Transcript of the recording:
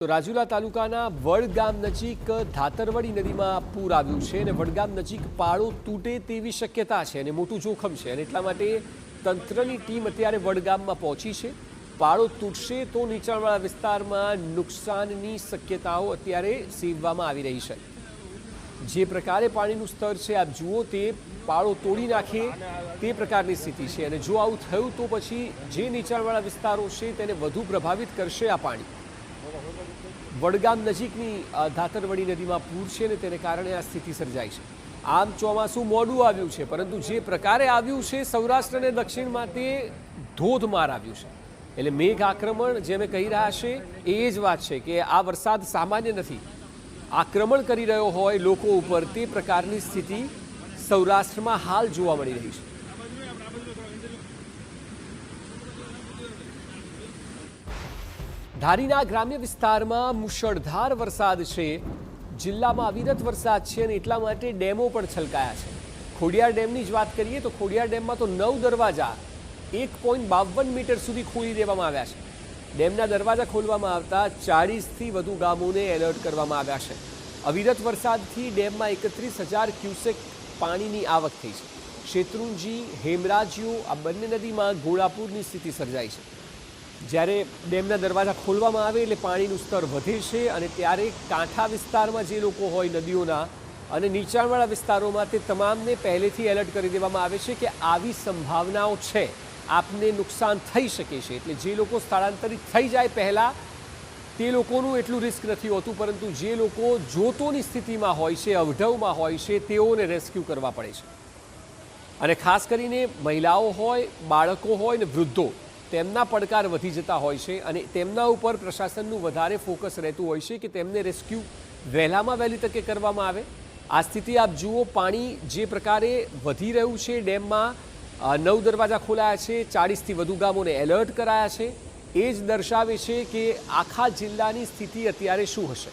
તો રાજુલા તાલુકાના વડગામ નજીક ધાતરવડી નદીમાં પૂર આવ્યું છે અને વડગામ નજીક પાળો તૂટે તેવી શક્યતા છે અને મોટું જોખમ છે અને એટલા માટે તંત્રની ટીમ અત્યારે વડગામમાં પહોંચી છે। પાળો તૂટશે તો નીચાણવાળા વિસ્તારમાં નુકસાનની શક્યતાઓ અત્યારે સેવવામાં આવી રહી છે। જે પ્રકારે પાણીનું સ્તર છે આપ જુઓ તે પાળો તોડી નાખે તે પ્રકારની સ્થિતિ છે અને જો આવું થયું તો પછી જે નીચાણવાળા વિસ્તારો છે તેને વધુ પ્રભાવિત કરશે આ પાણી। વડગામ નજીકની ધાતરવડી નદીમાં પૂર છે ને તેને કારણે આ સ્થિતિ સર્જાઈ છે। આમ ચોમાસું મોડું આવ્યું છે પરંતુ જે પ્રકારે આવ્યું છે સૌરાષ્ટ્ર અને દક્ષિણમાં તે ધોધમાર આવ્યું છે। એટલે મેઘ આક્રમણ જે અમે કહી રહ્યા છે એ જ વાત છે કે આ વરસાદ સામાન્ય નથી, આક્રમણ કરી રહ્યો હોય લોકો ઉપર તે પ્રકારની સ્થિતિ સૌરાષ્ટ્રમાં હાલ જોવા મળી રહી છે। ધારીના ગ્રામ્ય વિસ્તારમાં મુશળધાર વરસાદ છે, જિલ્લામાં અવિરત વરસાદ છે અને એટલા માટે ડેમો પણ છલકાયા છે। ખોડિયાર ડેમની જ વાત કરીએ તો ખોડિયાર ડેમમાં તો 9 દરવાજા 1.52 મીટર સુધી ખોલી દેવામાં આવ્યા છે। ડેમના દરવાજા ખોલવામાં આવતા 40થી વધુ ગામોને એલર્ટ કરવામાં આવ્યા છે। અવિરત વરસાદથી ડેમમાં 31,000 ક્યુસેક પાણીની આવક થઈ છે। શેત્રુંજી, હેમરાજીઓ આ બંને નદીમાં ઘોડાપૂરની સ્થિતિ સર્જાઈ છે। જ્યારે ડેમના દરવાજા ખોલવામાં આવે એટલે પાણીનું સ્તર વધે છે અને ત્યારે કાંઠા વિસ્તારમાં જે લોકો હોય નદીઓના અને નીચાણવાળા વિસ્તારોમાં તે તમામને પહેલેથી એલર્ટ કરી દેવામાં આવે છે કે આવી સંભાવનાઓ છે, આપને નુકસાન થઈ શકે છે। એટલે જે લોકો સ્થળાંતરિત થઈ જાય પહેલાં તે લોકોનું એટલું રિસ્ક નથી હોતું, પરંતુ જે લોકો જોતોની સ્થિતિમાં હોય છે, અવઢવમાં હોય છે, તેઓને રેસ્ક્યુ કરવા પડે છે। અને ખાસ કરીને મહિલાઓ હોય, બાળકો હોય ને વૃદ્ધો, તેમના પડકાર વધી જતા હોય છે અને તેમના ઉપર પ્રશાસનનું વધારે ફોકસ રહેતું હોય છે કે તેમને રેસ્ક્યુ વહેલામાં વહેલી તકે કરવામાં આવે। આ સ્થિતિ આપ જુઓ, પાણી જે પ્રકારે વધી રહ્યું છે, ડેમમાં 9 દરવાજા ખોલાયા છે, 40થી વધુ ગામોને એલર્ટ કરાયા છે, એ જ દર્શાવે છે કે આખા જિલ્લાની સ્થિતિ અત્યારે શું હશે।